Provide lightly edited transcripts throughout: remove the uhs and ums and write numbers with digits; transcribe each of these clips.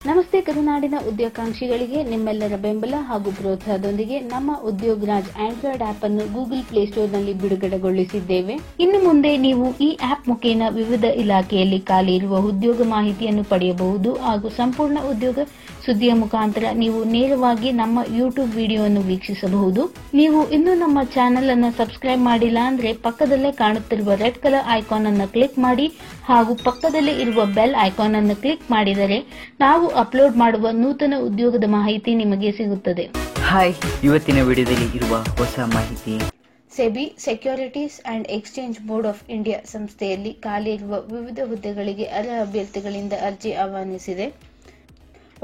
ನಮಸ್ತೆ ಕರುನಾಡಿನ ಉದ್ಯೋಗಾಕಾಂಕ್ಷಿಗಳಿಗೆ ನಿಮ್ಮೆಲ್ಲರ ಬೆಂಬಲ ಹಾಗೂ ಪ್ರೋತ್ಸಾಹದೊಂದಿಗೆ ನಮ್ಮ ಉದ್ಯೋಗ ರಾಜ್ ಆಂಡ್ರಾಯ್ಡ್ ಆಪ್ ಅನ್ನು ಗೂಗಲ್ ಪ್ಲೇಸ್ಟೋರ್ನಲ್ಲಿ ಬಿಡುಗಡೆಗೊಳಿಸಿದ್ದೇವೆ. ಇನ್ನು ಮುಂದೆ ನೀವು ಈ ಆಪ್ ಮುಖೇನ ವಿವಿಧ ಇಲಾಖೆಯಲ್ಲಿ ಖಾಲಿ ಇರುವ ಉದ್ಯೋಗ ಮಾಹಿತಿಯನ್ನು ಪಡೆಯಬಹುದು ಹಾಗೂ ಸಂಪೂರ್ಣ ಉದ್ಯೋಗ ಸುದ್ದಿಯ ಮುಖಾಂತರ ನೀವು ನೇರವಾಗಿ ನಮ್ಮ ಯೂಟ್ಯೂಬ್ ವಿಡಿಯೋವನ್ನು ವೀಕ್ಷಿಸಬಹುದು. ನೀವು ಇನ್ನೂ ನಮ್ಮ ಚಾನೆಲ್ ಅನ್ನು ಸಬ್ಸ್ಕ್ರೈಬ್ ಮಾಡಿಲ್ಲ ಅಂದ್ರೆ ಪಕ್ಕದಲ್ಲೇ ಕಾಣುತ್ತಿರುವ ರೆಡ್ ಕಲರ್ ಐಕಾನ್ ಅನ್ನು ಕ್ಲಿಕ್ ಮಾಡಿ ಹಾಗೂ ಪಕ್ಕದಲ್ಲೇ ಇರುವ ಬೆಲ್ ಐಕಾನ್ ಅನ್ನು ಕ್ಲಿಕ್ ಮಾಡಿದರೆ ನಾವು ಅಪ್ಲೋಡ್ ಮಾಡುವ ನೂತನ ಉದ್ಯೋಗದ ಮಾಹಿತಿ ನಿಮಗೆ ಸಿಗುತ್ತದೆ. ಹಾಯ್, ಇವತ್ತಿನ ವಿಡಿಯೋದಲ್ಲಿ ಇರುವ ಹೊಸ ಮಾಹಿತಿ. SEBI securities and exchange board of India ಸಂಸ್ಥೆಯಲ್ಲಿ ಖಾಲಿ ಇರುವ ವಿವಿಧ ಹುದ್ದೆಗಳಿಗೆ ಅರ್ಹ ಅಭ್ಯರ್ಥಿಗಳಿಂದ ಅರ್ಜಿ ಆಹ್ವಾನಿಸಿದೆ.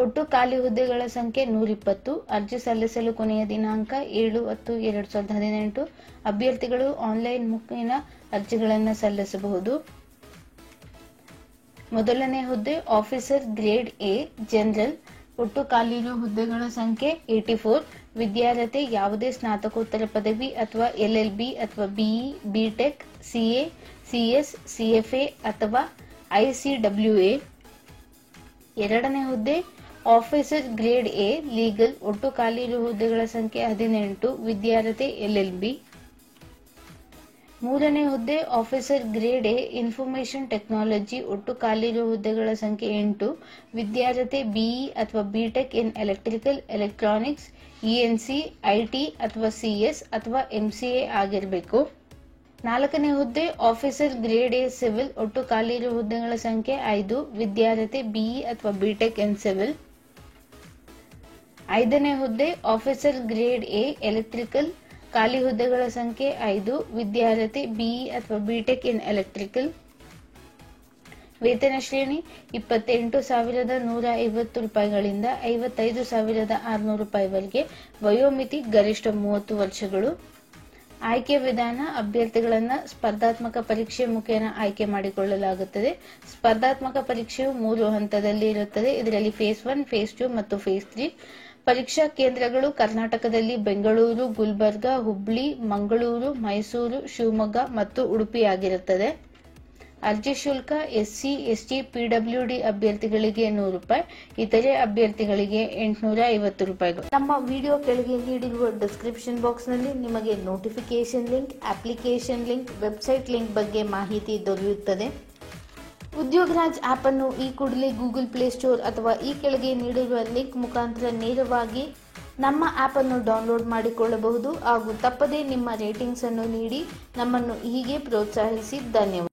ಒಟ್ಟು ಖಾಲಿ ಹುದ್ದೆಗಳ ಸಂಖ್ಯೆ 120. ಅರ್ಜಿ ಸಲ್ಲಿಸಲು ಕೊನೆಯ ದಿನಾಂಕ 7/10/2018. ಅಭ್ಯರ್ಥಿಗಳು ಆನ್ಲೈನ್ ಮುಖೇನ ಅರ್ಜಿಗಳನ್ನು ಸಲ್ಲಿಸಬಹುದು. ಮೊದಲನೇ ಹುದ್ದೆ ಆಫೀಸರ್ ಗ್ರೇಡ್ ಎ ಜನರಲ್. ಒಟ್ಟು ಖಾಲಿ ಇರುವ ಹುದ್ದೆಗಳ ಸಂಖ್ಯೆ 84. ವಿದ್ಯಾರ್ಹತೆ ಯಾವುದೇ ಸ್ನಾತಕೋತ್ತರ ಪದವಿ ಅಥವಾ LLB ಅಥವಾ BE, BTech, CA, CS, CFA ಅಥವಾ ICWA. ಎರಡನೇ ಹುದ್ದೆ ಆಫೀಸರ್ ಗ್ರೇಡ್ ಎ ಲೀಗಲ್. ಒಟ್ಟು ಖಾಲಿ ಇರುವ ಹುದ್ದೆಗಳ ಸಂಖ್ಯೆ 18. ವಿದ್ಯಾರ್ಹತೆ LLB. ಮೂರನೇ ಹುದ್ದೆ officer grade A information technology. ಒಟ್ಟು ಖಾಲಿ ಇರುವ ಹುದ್ದೆಗಳ ಸಂಖ್ಯೆ 8. ವಿದ್ಯಾರ್ಹತೆ BE ಅಥವಾ BTech in electrical, electronics, ENC, IT ಅಥವಾ CS ಅಥವಾ MCA ಆಗಿರಬೇಕು. ನಾಲ್ಕನೇ ಹುದ್ದೆ ಆಫೀಸರ್ ಗ್ರೇಡ್ ಎ ಸಿವಿಲ್. ಒಟ್ಟು ಖಾಲಿ ಇರುವ ಹುದ್ದೆಗಳ ಸಂಖ್ಯೆ 5. ವಿದ್ಯಾರ್ಹತೆ BE ಅಥವಾ BTech ಇನ್ ಸಿವಿಲ್. ಐದನೇ ಹುದ್ದೆ ಆಫೀಸರ್ ಗ್ರೇಡ್ ಎ ಎಲೆಕ್ಟ್ರಿಕಲ್. ಖಾಲಿ ಹುದ್ದೆಗಳ ಸಂಖ್ಯೆ 5. ವಿದ್ಯಾರ್ಹತೆ BE ಅಥವಾ BTech ಇನ್ ಎಲೆಕ್ಟ್ರಿಕಲ್. ವೇತನ ಶ್ರೇಣಿ 28,150 ರೂಪಾಯಿಗಳಿಂದ 55,600 ರೂಪಾಯಿವರೆಗೆ. ವಯೋಮಿತಿ ಗರಿಷ್ಠ 30 ವರ್ಷಗಳು. ಆಯ್ಕೆ ವಿಧಾನ ಅಭ್ಯರ್ಥಿಗಳನ್ನು ಸ್ಪರ್ಧಾತ್ಮಕ ಪರೀಕ್ಷೆ ಮುಖೇನ ಆಯ್ಕೆ ಮಾಡಿಕೊಳ್ಳಲಾಗುತ್ತದೆ. ಸ್ಪರ್ಧಾತ್ಮಕ ಪರೀಕ್ಷೆಯು 3 ಹಂತದಲ್ಲಿ ಇರುತ್ತದೆ. ಇದರಲ್ಲಿ ಫೇಸ್ 1, ಫೇಸ್ 2 ಮತ್ತು ಫೇಸ್ 3. ಪರೀಕ್ಷಾ ಕೇಂದ್ರಗಳು ಕರ್ನಾಟಕದಲ್ಲಿ ಬೆಂಗಳೂರು, ಗುಲ್ಬರ್ಗ, ಹುಬ್ಳಿ, ಮಂಗಳೂರು, ಮೈಸೂರು, ಶಿವಮೊಗ್ಗ ಮತ್ತು ಉಡುಪಿ ಆಗಿರುತ್ತದೆ. ಅರ್ಜಿ ಶುಲ್ಕ SC, ST, PWD ಅಭ್ಯರ್ಥಿಗಳಿಗೆ 100 ರೂಪಾಯಿ, ಇತರೆ ಅಭ್ಯರ್ಥಿಗಳಿಗೆ 850 ರೂಪಾಯಿಗಳು. ನಮ್ಮ ವಿಡಿಯೋ ಕೆಳಗೆ ನೀಡಿರುವ ಡಿಸ್ಕ್ರಿಪ್ಷನ್ ಬಾಕ್ಸ್ ನಲ್ಲಿ ನಿಮಗೆ notification link, application link, website link ಬಗ್ಗೆ ಮಾಹಿತಿ ದೊರೆಯುತ್ತದೆ. ಉದ್ಯೋಗ ರಾಜ್ ಆಪ್ ಅನ್ನು ಈ ಕೂಡಲೇ ಗೂಗಲ್ ಪ್ಲೇ ಸ್ಟೋರ್ ಅಥವಾ ಈ ಕೆಳಗೆ ನೀಡಿರುವ ಲಿಂಕ್ ಮುಖಾಂತರ ನೇರವಾಗಿ ನಮ್ಮ ಆಪ್ ಅನ್ನು ಡೌನ್ಲೋಡ್ ಮಾಡಿಕೊಳ್ಳಬಹುದು ಹಾಗೂ ತಪ್ಪದೇ ನಿಮ್ಮ ರೇಟಿಂಗ್ಸ್ ಅನ್ನು ನೀಡಿ ನಮ್ಮನ್ನು ಹೀಗೆ ಪ್ರೋತ್ಸಾಹಿಸಿ. ಧನ್ಯವಾದ.